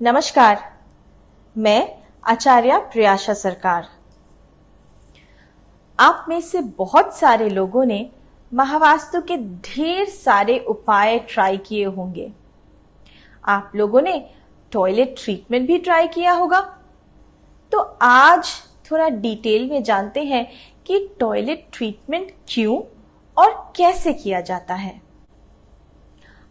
नमस्कार, मैं आचार्य प्रियाशा सरकार। आप में से बहुत सारे लोगों ने महावास्तु के ढेर सारे उपाय ट्राई किए होंगे। आप लोगों ने टॉयलेट ट्रीटमेंट भी ट्राई किया होगा। तो आज थोड़ा डिटेल में जानते हैं कि टॉयलेट ट्रीटमेंट क्यों और कैसे किया जाता है।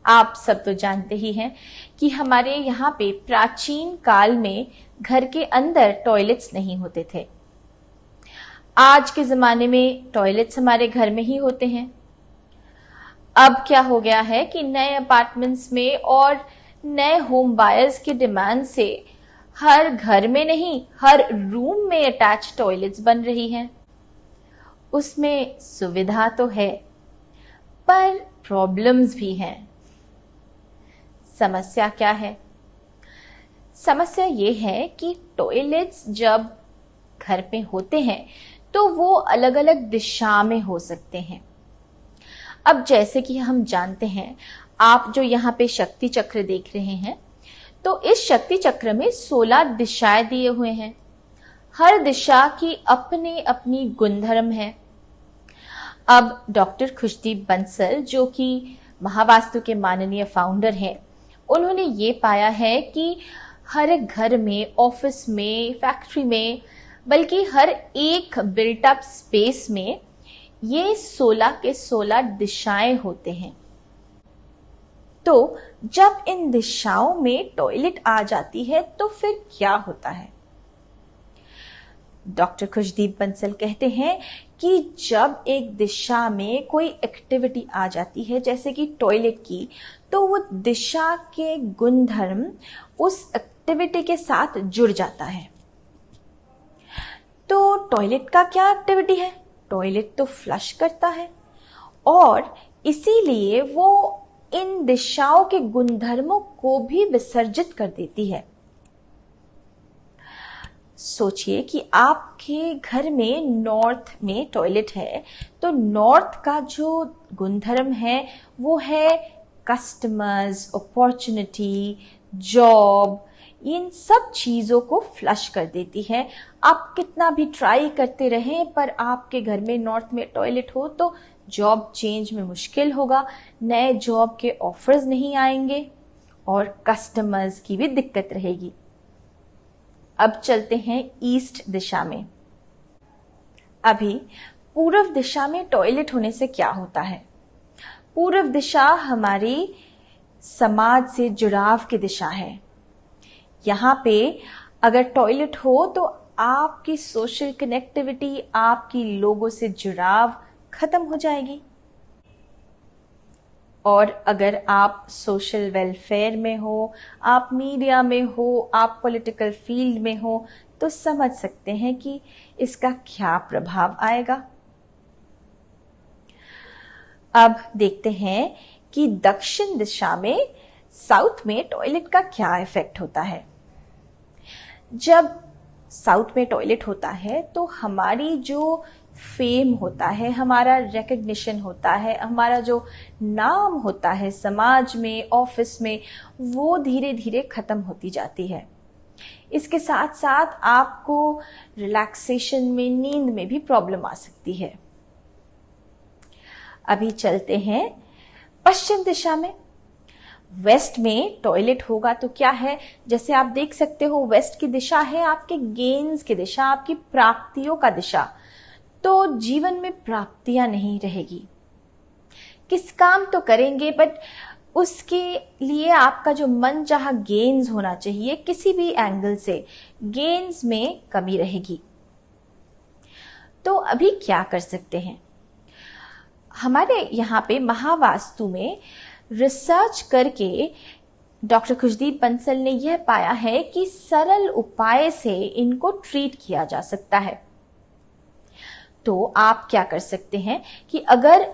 आप सब तो जानते ही हैं कि हमारे यहाँ पे प्राचीन काल में घर के अंदर टॉयलेट्स नहीं होते थे। आज के जमाने में टॉयलेट्स हमारे घर में ही होते हैं। अब क्या हो गया है कि नए अपार्टमेंट्स में और नए होम बायर्स की डिमांड से हर घर में नहीं, हर रूम में अटैच टॉयलेट्स बन रही हैं। उसमें सुविधा तो है, पर प्रॉब्लम्स भी हैं। समस्या क्या है? समस्या ये है कि टॉयलेट्स जब घर में होते हैं तो वो अलग अलग दिशा में हो सकते हैं। अब जैसे कि हम जानते हैं, आप जो यहाँ पे शक्ति चक्र देख रहे हैं, तो इस शक्ति चक्र में 16 दिशाएं दिए हुए हैं। हर दिशा की अपनी अपनी गुणधर्म है। अब डॉक्टर खुशदीप बंसल, जो कि महावास्तु के माननीय फाउंडर हैं, उन्होंने ये पाया है कि हर एक घर में, ऑफिस में, फैक्ट्री में, बल्कि हर एक बिल्ट अप स्पेस में ये 16 के 16 दिशाएं होते हैं। तो जब इन दिशाओं में टॉयलेट आ जाती है तो फिर क्या होता है? डॉक्टर खुशदीप बंसल कहते हैं कि जब एक दिशा में कोई एक्टिविटी आ जाती है, जैसे कि टॉयलेट की, तो वो दिशा के गुणधर्म उस एक्टिविटी के साथ जुड़ जाता है। तो टॉयलेट का क्या एक्टिविटी है? टॉयलेट तो फ्लश करता है और इसीलिए वो इन दिशाओं के गुणधर्मों को भी विसर्जित कर देती है। सोचिए कि आपके घर में नॉर्थ में टॉयलेट है, तो नॉर्थ का जो गुणधर्म है वो है कस्टमर्स, अपॉर्चुनिटी, जॉब। इन सब चीजों को फ्लश कर देती है। आप कितना भी ट्राई करते रहें, पर आपके घर में नॉर्थ में टॉयलेट हो तो जॉब चेंज में मुश्किल होगा, नए जॉब के ऑफर्स नहीं आएंगे और कस्टमर्स की भी दिक्कत रहेगी। अब चलते हैं ईस्ट दिशा में। अभी पूर्व दिशा में टॉयलेट होने से क्या होता है? पूर्व दिशा हमारी समाज से जुड़ाव की दिशा है। यहाँ पे अगर टॉयलेट हो तो आपकी सोशल कनेक्टिविटी, आपकी लोगों से जुड़ाव खत्म हो जाएगी। और अगर आप सोशल वेलफेयर में हो, आप मीडिया में हो, आप पॉलिटिकल फील्ड में हो, तो समझ सकते हैं कि इसका क्या प्रभाव आएगा। अब देखते हैं कि दक्षिण दिशा में, साउथ में टॉयलेट का क्या इफेक्ट होता है। जब साउथ में टॉयलेट होता है तो हमारी जो फेम होता है, हमारा रिकग्निशन होता है, हमारा जो नाम होता है समाज में, ऑफिस में, वो धीरे धीरे खत्म होती जाती है। इसके साथ साथ आपको रिलैक्सेशन में, नींद में भी प्रॉब्लम आ सकती है। अभी चलते हैं पश्चिम दिशा में। वेस्ट में टॉयलेट होगा तो क्या है, जैसे आप देख सकते हो, वेस्ट की दिशा है आपके गेन्स की दिशा, आपकी प्राप्तियों का दिशा। तो जीवन में प्राप्तियां नहीं रहेगी। किस काम तो करेंगे, बट उसके लिए आपका जो मन चाहा गेन्स होना चाहिए, किसी भी एंगल से गेन्स में कमी रहेगी। तो अभी क्या कर सकते हैं? हमारे यहाँ पे महावास्तु में रिसर्च करके डॉक्टर खुशदीप बंसल ने यह पाया है कि सरल उपाय से इनको ट्रीट किया जा सकता है। तो आप क्या कर सकते हैं कि अगर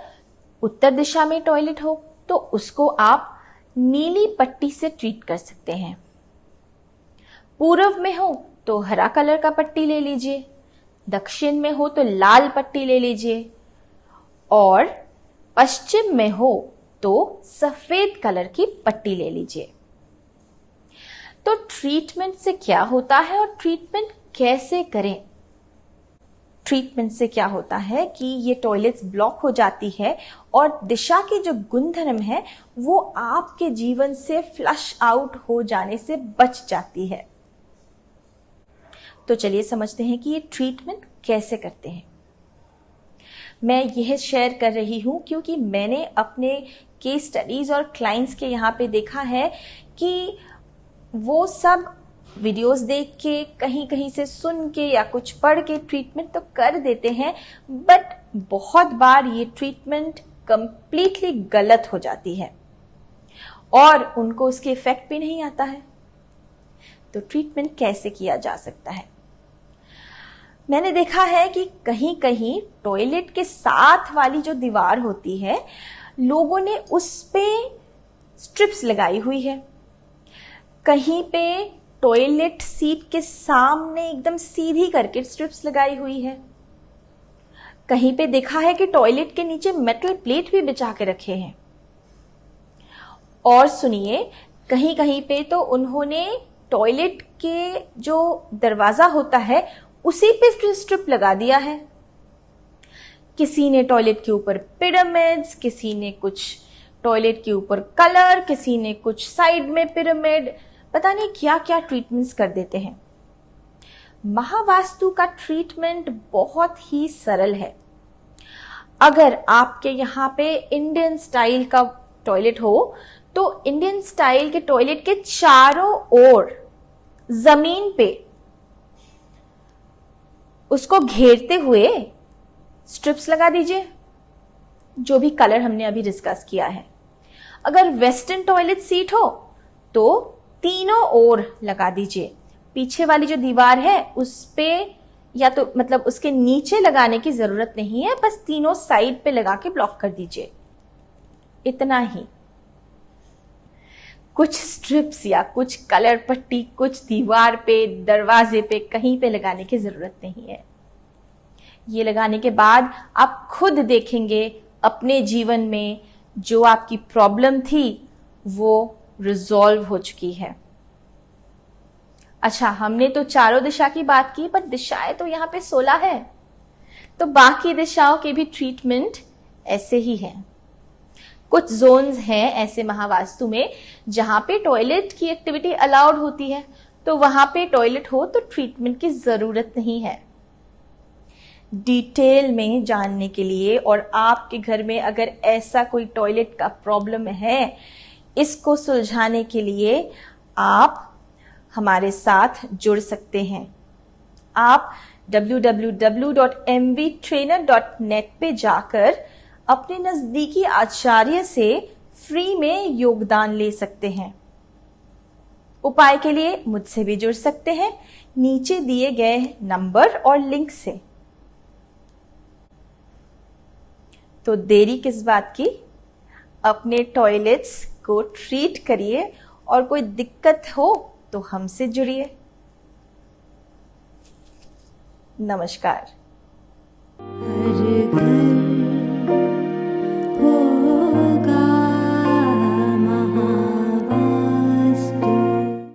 उत्तर दिशा में टॉयलेट हो तो उसको आप नीली पट्टी से ट्रीट कर सकते हैं। पूर्व में हो तो हरा कलर का पट्टी ले लीजिए, दक्षिण में हो तो लाल पट्टी ले लीजिए, और पश्चिम में हो तो सफेद कलर की पट्टी ले लीजिए। तो ट्रीटमेंट से क्या होता है और ट्रीटमेंट कैसे करें? ट्रीटमेंट से क्या होता है कि ये टॉयलेट्स ब्लॉक हो जाती है और दिशा की जो गुणधर्म है वो आपके जीवन से फ्लश आउट हो जाने से बच जाती है। तो चलिए समझते हैं कि ये ट्रीटमेंट कैसे करते हैं। मैं यह शेयर कर रही हूं क्योंकि मैंने अपने केस स्टडीज और क्लाइंट्स के यहाँ पे देखा है कि वो सब वीडियोस देख के, कहीं कहीं से सुन के या कुछ पढ़ के ट्रीटमेंट तो कर देते हैं, बट बहुत बार ये ट्रीटमेंट कंप्लीटली गलत हो जाती है और उनको उसके इफेक्ट भी नहीं आता है। तो ट्रीटमेंट कैसे किया जा सकता है? मैंने देखा है कि कहीं कहीं टॉयलेट के साथ वाली जो दीवार होती है, लोगों ने उस पे स्ट्रिप्स लगाई हुई है। कहीं पे टॉयलेट सीट के सामने एकदम सीधी करके स्ट्रिप्स लगाई हुई है। कहीं पे देखा है कि टॉयलेट के नीचे मेटल प्लेट भी बिछा के रखे हैं। और सुनिए, कहीं कहीं पे तो उन्होंने टॉयलेट के जो दरवाजा होता है उसी पे स्ट्रिप लगा दिया है। किसी ने टॉयलेट के ऊपर पिरामिड्स, किसी ने कुछ टॉयलेट के ऊपर कलर, किसी ने कुछ साइड में पिरामिड, पता नहीं क्या क्या ट्रीटमेंट्स कर देते हैं। महावास्तु का ट्रीटमेंट बहुत ही सरल है। अगर आपके यहाँ पे इंडियन स्टाइल का टॉयलेट हो तो इंडियन स्टाइल के टॉयलेट के चारों ओर जमीन पे उसको घेरते हुए स्ट्रिप्स लगा दीजिए, जो भी कलर हमने अभी डिस्कस किया है। अगर वेस्टर्न टॉयलेट सीट हो तो तीनों ओर लगा दीजिए। पीछे वाली जो दीवार है उस पे या तो मतलब उसके नीचे लगाने की जरूरत नहीं है, बस तीनों साइड पे लगा के ब्लॉक कर दीजिए। इतना ही। कुछ स्ट्रिप्स या कुछ कलर पट्टी कुछ दीवार पे, दरवाजे पे, कहीं पे लगाने की जरूरत नहीं है। ये लगाने के बाद आप खुद देखेंगे अपने जीवन में जो आपकी प्रॉब्लम थी वो रिजॉल्व हो चुकी है। अच्छा, हमने तो चारों दिशा की बात की, पर दिशाएं तो यहाँ पे 16 है, तो बाकी दिशाओं के भी ट्रीटमेंट ऐसे ही हैं। कुछ जोन्स हैं ऐसे महावास्तु में जहां पे टॉयलेट की एक्टिविटी अलाउड होती है, तो वहां पे टॉयलेट हो तो ट्रीटमेंट की जरूरत नहीं है। डिटेल में जानने के लिए और आपके घर में अगर ऐसा कोई टॉयलेट का प्रॉब्लम है, इसको सुलझाने के लिए आप हमारे साथ जुड़ सकते हैं। आप www.mvtrainer.net पे जाकर अपने नजदीकी आचार्य से फ्री में योगदान ले सकते हैं। उपाय के लिए मुझसे भी जुड़ सकते हैं नीचे दिए गए नंबर और लिंक से। तो देरी किस बात की, अपने टॉयलेट्स को ट्रीट करिए और कोई दिक्कत हो तो हमसे जुड़िए। नमस्कार।